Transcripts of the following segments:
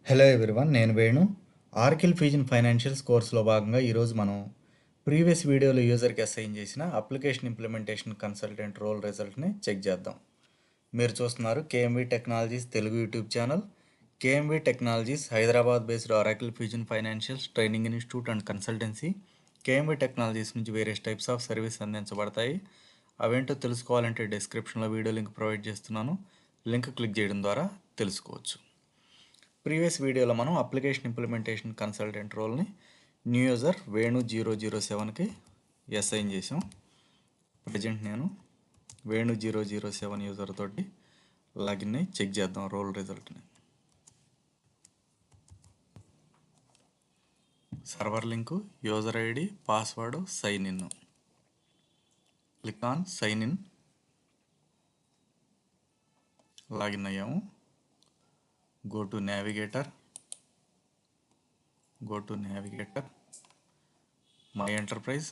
Hello everyone, నేను Venu. ఆర్కిల్ Fusion financials కోర్సులో భాగంగా ఈరోజు మనం ప్రీవియస్ వీడియోలో యూజర్కి అసైన్ చేసిన అప్లికేషన్ ఇంప్లిమెంటేషన్ కన్సల్టెంట్ రోల్ రిజల్ట్ని చెక్ చేద్దాం. మీరు చూస్తున్నారు KMV Technologies Telugu YouTube channel. KMV Technologies Hyderabad based Oracle Fusion financials training institute and consultancy. KMV Technologies నుంచి వేరియస్ టైప్స్ ఆఫ్ సర్వీస్ అందించబడతాయి. అవేంటో తెలుసుకోవాలంటే డిస్క్రిప్షన్లో వీడియో లింక్ ప్రొవైడ్ చేస్తున్నాను. లింక్ క్లిక్ చేయడం ద్వారా తెలుసుకోవచ్చు. ప్రీవియస్ వీడియోలో మనం అప్లికేషన్ ఇంప్లిమెంటేషన్ కన్సల్టెంట్ రోల్ని న్యూ యూజర్ వేణు 007కి అసైన్ చేసాం. ప్రజెంట్ నేను వేణు 007 యూజర్ తోటి లాగిన్ని చెక్ చేద్దాం రోల్ రిజల్ట్ని. Server link, user ID, password, sign in. Click on sign in. Login అయ్యాము. go to navigator, my enterprise.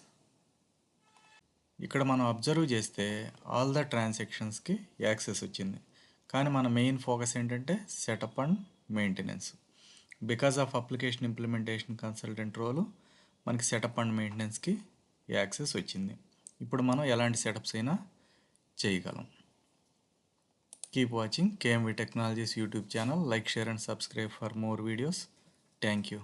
ఇక్కడ మనం అబ్జర్వ్ చేస్తే ఆల్ ద ట్రాన్సాక్షన్స్కి యాక్సెస్ వచ్చింది, కానీ మన మెయిన్ ఫోకస్ ఏంటంటే setup and maintenance. Because of application implementation consultant role మనకి setup and మెయింటెనెన్స్కి access వచ్చింది. ఇప్పుడు మనం ఎలాంటి సెటప్స్ అయినా చేయగలం. Keep watching KMV Technologies YouTube channel. Like, share and subscribe for more videos. Thank you.